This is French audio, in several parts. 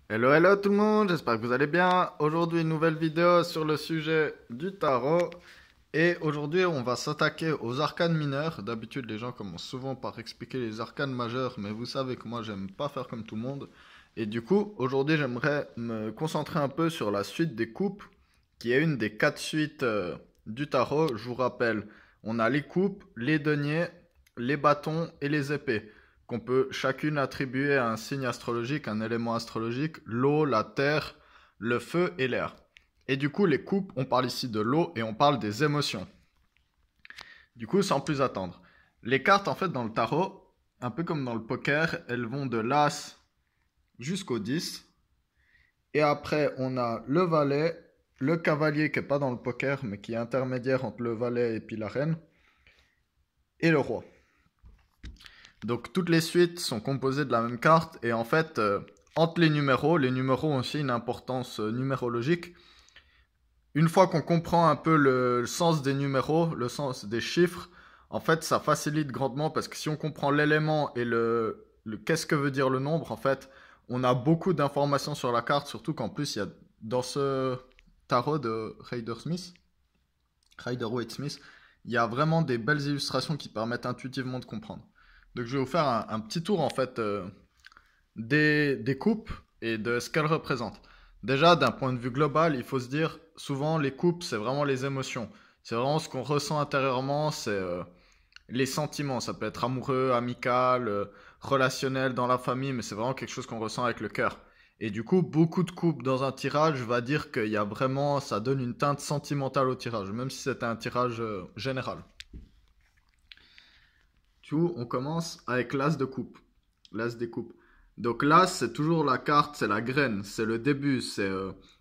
Hello, hello tout le monde, j'espère que vous allez bien. Aujourd'hui, une nouvelle vidéo sur le sujet du tarot. Et aujourd'hui, on va s'attaquer aux arcanes mineurs. D'habitude, les gens commencent souvent par expliquer les arcanes majeures, mais vous savez que moi, j'aime pas faire comme tout le monde. Et du coup, aujourd'hui, j'aimerais me concentrer un peu sur la suite des coupes, qui est une des quatre suites du tarot. Je vous rappelle, on a les coupes, les deniers, les bâtons et les épées qu'on peut chacune attribuer à un signe astrologique, un élément astrologique, l'eau, la terre, le feu et l'air. Et du coup, les coupes, on parle ici de l'eau et on parle des émotions. Du coup, sans plus attendre. Les cartes, en fait, dans le tarot, un peu comme dans le poker, elles vont de l'as jusqu'au 10. Et après, on a le valet, le cavalier qui n'est pas dans le poker, mais qui est intermédiaire entre le valet et puis la reine, et le roi. Donc toutes les suites sont composées de la même carte et en fait, entre les numéros ont aussi une importance numérologique. Une fois qu'on comprend un peu le sens des numéros, le sens des chiffres, en fait, ça facilite grandement parce que si on comprend l'élément et le qu'est-ce que veut dire le nombre, en fait, on a beaucoup d'informations sur la carte, surtout qu'en plus, il y a dans ce tarot de Rider-Waite-Smith, il y a vraiment des belles illustrations qui permettent intuitivement de comprendre. Donc je vais vous faire un petit tour en fait des coupes et de ce qu'elles représentent. Déjà, d'un point de vue global, il faut se dire, souvent les coupes, c'est vraiment les émotions. C'est vraiment ce qu'on ressent intérieurement, c'est les sentiments. Ça peut être amoureux, amical, relationnel dans la famille, mais c'est vraiment quelque chose qu'on ressent avec le cœur. Et du coup, beaucoup de coupes dans un tirage va dire qu'il y a vraiment, ça donne une teinte sentimentale au tirage, même si c'est un tirage général. Du coup, on commence avec l'as de coupe, l'as des coupes. Donc l'as, c'est toujours la carte, c'est la graine, c'est le début, c'est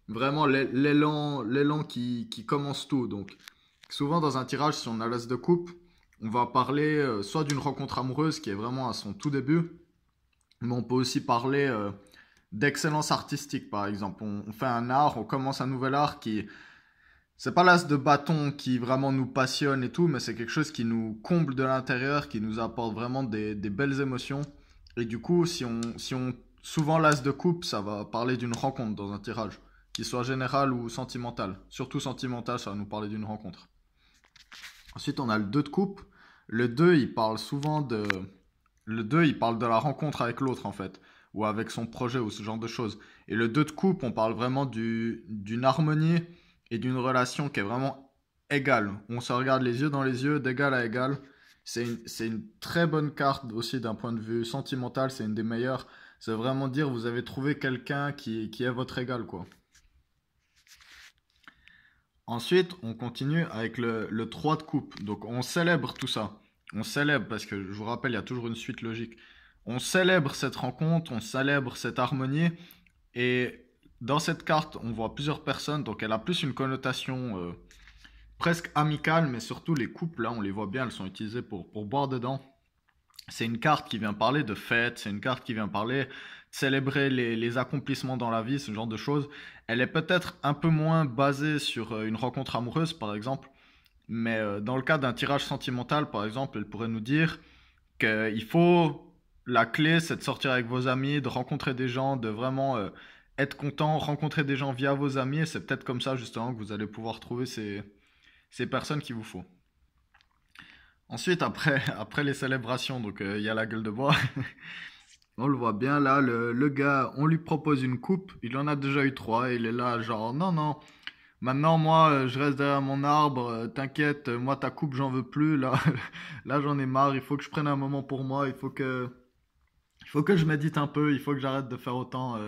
vraiment l'élan qui commence tout. Donc souvent dans un tirage, si on a l'as de coupe, on va parler soit d'une rencontre amoureuse qui est vraiment à son tout début, mais on peut aussi parler d'excellence artistique, par exemple. On fait un art, on commence un nouvel art qui c'est pas l'as de bâton qui vraiment nous passionne et tout, mais c'est quelque chose qui nous comble de l'intérieur, qui nous apporte vraiment des belles émotions. Et du coup, si on souvent l'as de coupe, ça va parler d'une rencontre dans un tirage, qu'il soit général ou sentimental. Surtout sentimental, ça va nous parler d'une rencontre. Ensuite, on a le 2 de coupe. Le 2, il parle souvent de... Le 2, il parle de la rencontre avec l'autre, en fait, ou avec son projet, ou ce genre de choses. Et le 2 de coupe, on parle vraiment d'une harmonie et d'une relation qui est vraiment égale. On se regarde les yeux dans les yeux, d'égal à égal. C'est une très bonne carte aussi d'un point de vue sentimental, c'est une des meilleures. C'est vraiment dire vous avez trouvé quelqu'un qui est votre égal, quoi. Ensuite, on continue avec le 3 de coupe. Donc, on célèbre tout ça. On célèbre, parce que je vous rappelle, il y a toujours une suite logique. On célèbre cette rencontre, on célèbre cette harmonie. Et dans cette carte, on voit plusieurs personnes. Donc, elle a plus une connotation presque amicale, mais surtout les couples, là, on les voit bien, elles sont utilisées pour boire dedans. C'est une carte qui vient parler de fête, c'est une carte qui vient parler de célébrer les accomplissements dans la vie, ce genre de choses. Elle est peut-être un peu moins basée sur une rencontre amoureuse, par exemple, mais dans le cas d'un tirage sentimental, par exemple, elle pourrait nous dire qu'il faut, la clé, c'est de sortir avec vos amis, de rencontrer des gens, de vraiment être content, rencontrer des gens via vos amis, et c'est peut-être comme ça, justement, que vous allez pouvoir trouver ces personnes qu'il vous faut. Ensuite, après les célébrations, donc il y a la gueule de bois. On le voit bien là, le gars, on lui propose une coupe, il en a déjà eu trois, et il est là genre non non, maintenant moi je reste derrière mon arbre, t'inquiète, moi ta coupe j'en veux plus, là, là j'en ai marre, il faut que je prenne un moment pour moi, il faut que je médite un peu, il faut que j'arrête de faire autant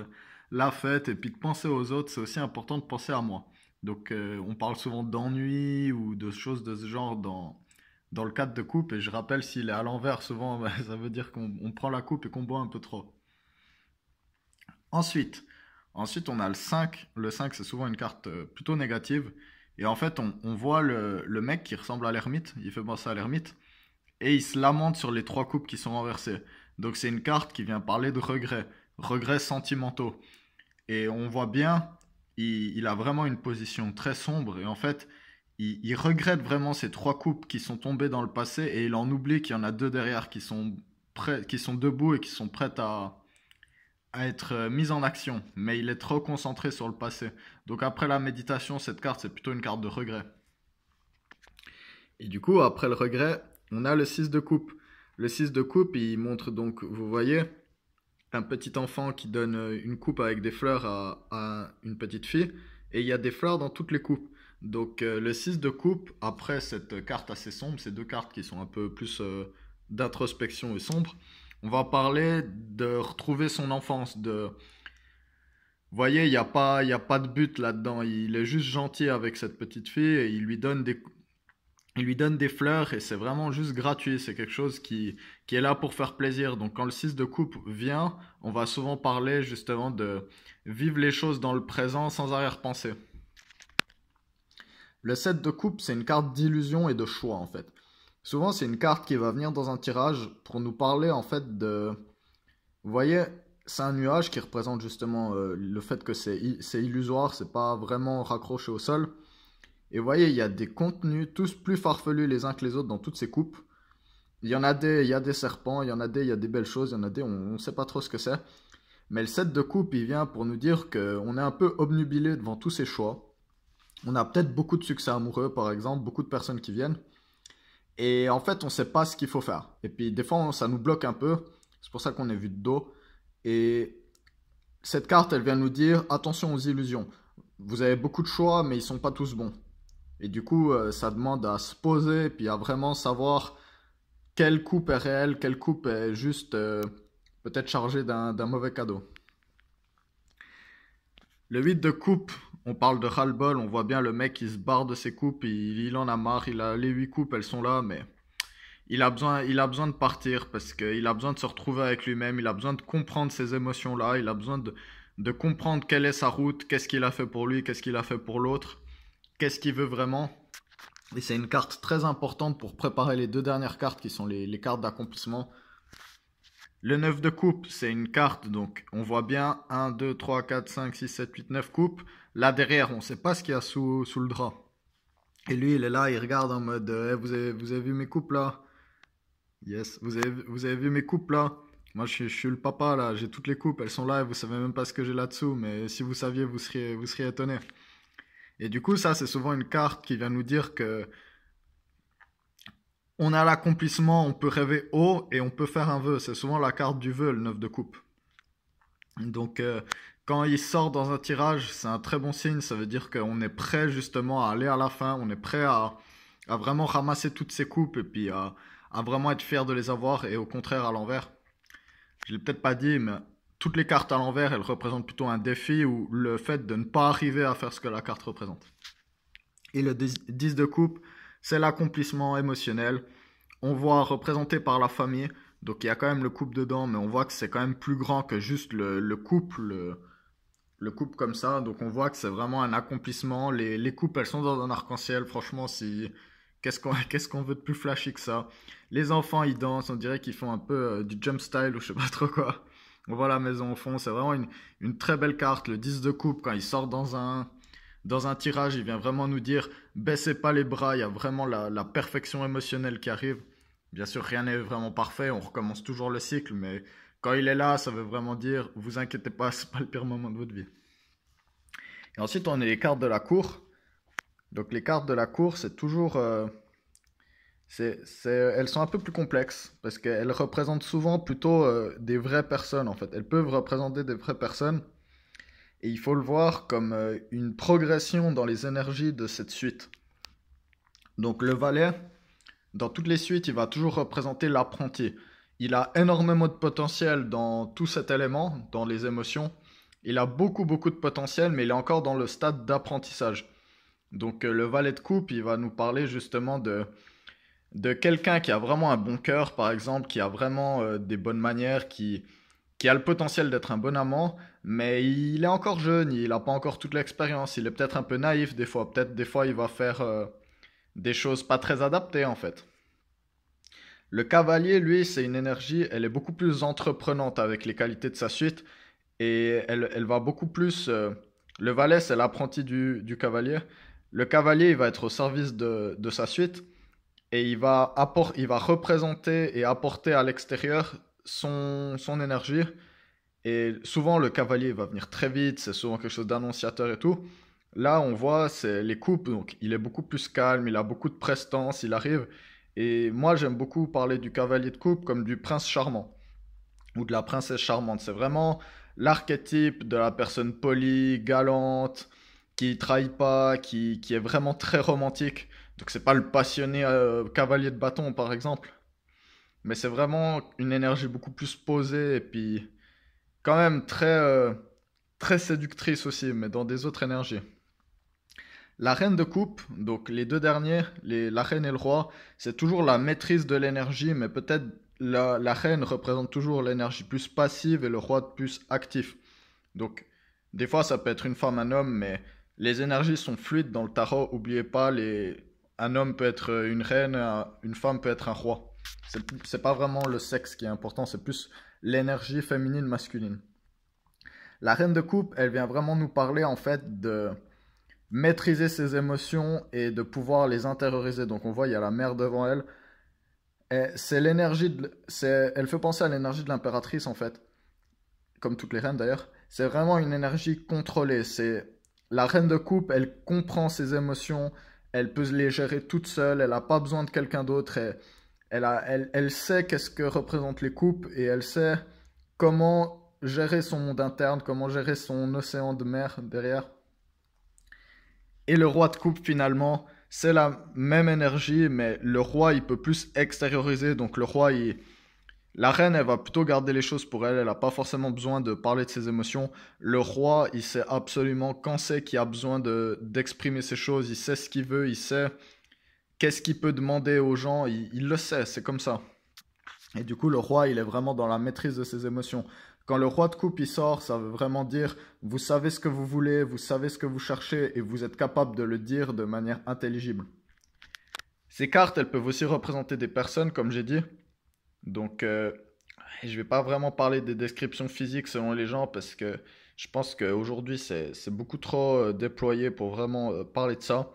la fête, et puis de penser aux autres, c'est aussi important de penser à moi. Donc on parle souvent d'ennui ou de choses de ce genre dans le cadre de coupe, et je rappelle s'il est à l'envers, souvent bah, ça veut dire qu'on prend la coupe et qu'on boit un peu trop. Ensuite, ensuite on a le 5. Le 5 c'est souvent une carte plutôt négative. Et en fait, on voit le mec qui ressemble à l'ermite, il fait penser à l'ermite, et il se lamente sur les trois coupes qui sont renversées. Donc c'est une carte qui vient parler de regrets, regrets sentimentaux. Et on voit bien, il a vraiment une position très sombre. Et en fait, il regrette vraiment ces trois coupes qui sont tombées dans le passé. Et il en oublie qu'il y en a deux derrière qui sont debout et qui sont prêtes à être mis en action, mais il est trop concentré sur le passé. Donc après la méditation, cette carte, c'est plutôt une carte de regret. Et du coup, après le regret, on a le 6 de coupe. Le 6 de coupe, il montre donc, vous voyez, un petit enfant qui donne une coupe avec des fleurs à une petite fille, et il y a des fleurs dans toutes les coupes. Donc le 6 de coupe, après cette carte assez sombre, ces deux cartes qui sont un peu plus d'introspection et sombre, on va parler de retrouver son enfance, de... Vous voyez, il y a pas de but là-dedans, il est juste gentil avec cette petite fille et il lui donne des fleurs et c'est vraiment juste gratuit. C'est quelque chose qui est là pour faire plaisir. Donc quand le 6 de coupe vient, on va souvent parler justement de vivre les choses dans le présent sans arrière-pensée. Le 7 de coupe, c'est une carte d'illusion et de choix en fait. Souvent, c'est une carte qui va venir dans un tirage pour nous parler en fait de... Vous voyez, c'est un nuage qui représente justement le fait que c'est illusoire, c'est pas vraiment raccroché au sol. Et vous voyez, il y a des contenus tous plus farfelus les uns que les autres dans toutes ces coupes. Il y en a des, il y a des serpents, il y a des belles choses, il y en a des, on ne sait pas trop ce que c'est. Mais le set de coupe, il vient pour nous dire qu'on est un peu obnubilé devant tous ces choix. On a peut-être beaucoup de succès amoureux, par exemple, beaucoup de personnes qui viennent. Et en fait, on ne sait pas ce qu'il faut faire. Et puis, des fois, ça nous bloque un peu. C'est pour ça qu'on est vu de dos. Et cette carte, elle vient nous dire, attention aux illusions. Vous avez beaucoup de choix, mais ils ne sont pas tous bons. Et du coup, ça demande à se poser, puis à vraiment savoir quelle coupe est réelle, quelle coupe est juste peut-être chargée d'un mauvais cadeau. Le 8 de coupe, on parle de ras-le-bol, on voit bien le mec qui se barre de ses coupes, il en a marre, il a les 8 coupes, elles sont là, mais il a besoin de partir parce qu'il a besoin de se retrouver avec lui-même, il a besoin de comprendre ces émotions-là, il a besoin de comprendre quelle est sa route, qu'est-ce qu'il a fait pour lui, qu'est-ce qu'il a fait pour l'autre, qu'est-ce qu'il veut vraiment. Et c'est une carte très importante pour préparer les deux dernières cartes qui sont les cartes d'accomplissement. Le 9 de coupe, c'est une carte, donc on voit bien 1, 2, 3, 4, 5, 6, 7, 8, 9 coupes. Là derrière, on ne sait pas ce qu'il y a sous le drap. Et lui, il est là, il regarde en mode Eh, vous avez vu mes coupes là? Yes, vous avez vu mes coupes là? Moi, je suis le papa là, j'ai toutes les coupes, elles sont là et vous savez même pas ce que j'ai là-dessous, mais si vous saviez, vous seriez étonné. Et du coup, ça, c'est souvent une carte qui vient nous dire que on a l'accomplissement, on peut rêver haut et on peut faire un vœu. C'est souvent la carte du vœu, le 9 de coupe. Donc, quand il sort dans un tirage, c'est un très bon signe. Ça veut dire qu'on est prêt justement à aller à la fin. On est prêt à vraiment ramasser toutes ces coupes et puis à vraiment être fier de les avoir. Et au contraire, à l'envers. Je l'ai peut-être pas dit, mais toutes les cartes à l'envers, elles représentent plutôt un défi ou le fait de ne pas arriver à faire ce que la carte représente. Et le 10 de coupe, c'est l'accomplissement émotionnel. On voit représenté par la famille. Donc il y a quand même le couple dedans, mais on voit que c'est quand même plus grand que juste le couple, le couple comme ça. Donc on voit que c'est vraiment un accomplissement. Les couples, elles sont dans un arc-en-ciel. Franchement, si... qu'est-ce qu'on veut de plus flashy que ça? Les enfants, ils dansent. On dirait qu'ils font un peu du jump style ou je sais pas trop quoi. On voit la maison au fond. C'est vraiment une très belle carte. Le 10 de coupe, quand il sort dans un tirage, il vient vraiment nous dire baissez pas les bras. Il y a vraiment la perfection émotionnelle qui arrive. Bien sûr, rien n'est vraiment parfait, on recommence toujours le cycle, mais quand il est là, ça veut vraiment dire, vous inquiétez pas, c'est pas le pire moment de votre vie. Et ensuite, on a les cartes de la cour. Donc les cartes de la cour, c'est toujours, elles sont un peu plus complexes parce qu'elles représentent souvent plutôt des vraies personnes en fait. Elles peuvent représenter des vraies personnes et il faut le voir comme une progression dans les énergies de cette suite. Donc le valet, dans toutes les suites, il va toujours représenter l'apprenti. Il a énormément de potentiel dans tout cet élément, dans les émotions. Il a beaucoup de potentiel, mais il est encore dans le stade d'apprentissage. Donc le valet de coupe, il va nous parler justement de quelqu'un qui a vraiment un bon cœur, par exemple, qui a vraiment des bonnes manières, qui a le potentiel d'être un bon amant, mais il est encore jeune, il n'a pas encore toute l'expérience, il est peut-être un peu naïf des fois, peut-être des fois il va faire des choses pas très adaptées en fait. Le cavalier, lui, c'est une énergie, elle est beaucoup plus entreprenante avec les qualités de sa suite et elle va beaucoup plus... le valet, c'est l'apprenti du cavalier. Le cavalier, il va être au service de sa suite et il va représenter et apporter à l'extérieur son énergie Et souvent, le cavalier va venir très vite, c'est souvent quelque chose d'annonciateur et tout. Là, on voit, c'est les coupes, donc il est beaucoup plus calme, il a beaucoup de prestance, il arrive. Et moi, j'aime beaucoup parler du cavalier de coupe comme du prince charmant ou de la princesse charmante. C'est vraiment l'archétype de la personne polie, galante, qui trahit pas, qui est vraiment très romantique. Donc c'est pas le passionné cavalier de bâton par exemple, mais c'est vraiment une énergie beaucoup plus posée et puis quand même très séductrice aussi, mais dans des autres énergies. La reine de coupe, donc les deux derniers, la reine et le roi, c'est toujours la maîtrise de l'énergie, mais peut-être la reine représente toujours l'énergie plus passive et le roi plus actif. Donc, des fois, ça peut être une femme, un homme, mais les énergies sont fluides dans le tarot. Oubliez pas, un homme peut être une reine, une femme peut être un roi. C'est pas vraiment le sexe qui est important, c'est plus l'énergie féminine, masculine. La reine de coupe, elle vient vraiment nous parler en fait de maîtriser ses émotions et de pouvoir les intérioriser. Donc on voit, il y a la mère devant elle. C'est l'énergie, elle fait penser à l'énergie de l'impératrice en fait, comme toutes les reines d'ailleurs. C'est vraiment une énergie contrôlée. C'est la reine de coupe, elle comprend ses émotions, elle peut les gérer toute seule, elle n'a pas besoin de quelqu'un d'autre. Elle sait qu'est-ce que représentent les coupes et elle sait comment gérer son monde interne, comment gérer son océan de mer derrière. Et le roi de coupe, finalement, c'est la même énergie, mais le roi, il peut plus extérioriser. Donc le roi, la reine, elle va plutôt garder les choses pour elle. Elle n'a pas forcément besoin de parler de ses émotions. Le roi, il sait absolument quand c'est qu'il a besoin d'exprimer ses choses. Il sait ce qu'il veut, il sait qu'est-ce qu'il peut demander aux gens. Il le sait, c'est comme ça. Et du coup, le roi, il est vraiment dans la maîtrise de ses émotions. Quand le roi de coupe il sort, ça veut vraiment dire vous savez ce que vous voulez, vous savez ce que vous cherchez et vous êtes capable de le dire de manière intelligible. Ces cartes, elles peuvent aussi représenter des personnes, comme j'ai dit. Donc, je vais pas vraiment parler des descriptions physiques selon les gens parce que je pense qu'aujourd'hui c'est beaucoup trop déployé pour vraiment parler de ça.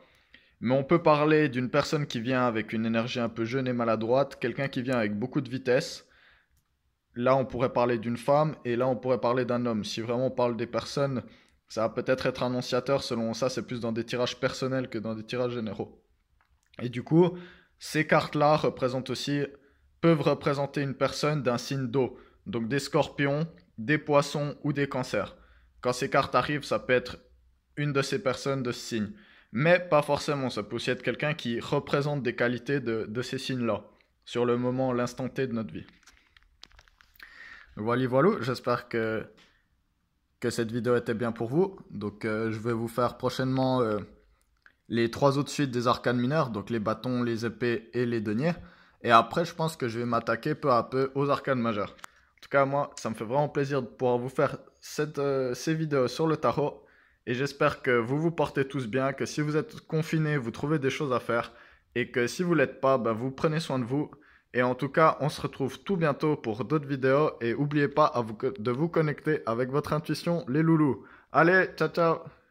Mais on peut parler d'une personne qui vient avec une énergie un peu jeune et maladroite, quelqu'un qui vient avec beaucoup de vitesse. Là, on pourrait parler d'une femme et là, on pourrait parler d'un homme. Si vraiment on parle des personnes, ça va peut-être être annonciateur. Selon ça, c'est plus dans des tirages personnels que dans des tirages généraux. Et du coup, ces cartes-là peuvent représenter une personne d'un signe d'eau. Donc des scorpions, des poissons ou des cancers. Quand ces cartes arrivent, ça peut être une de ces personnes de ce signe. Mais pas forcément, ça peut aussi être quelqu'un qui représente des qualités de ces signes-là, sur le moment, l'instant T de notre vie. Voilà, voilà, j'espère que cette vidéo était bien pour vous. Donc je vais vous faire prochainement les trois autres suites des arcanes mineurs, donc les bâtons, les épées et les deniers. Et après, je pense que je vais m'attaquer peu à peu aux arcanes majeures. En tout cas, moi, ça me fait vraiment plaisir de pouvoir vous faire ces vidéos sur le tarot. Et j'espère que vous vous portez tous bien, que si vous êtes confinés, vous trouvez des choses à faire. Et que si vous ne l'êtes pas, ben, vous prenez soin de vous. Et en tout cas, on se retrouve tout bientôt pour d'autres vidéos. Et n'oubliez pas de vous connecter avec votre intuition, les loulous. Allez, ciao ciao!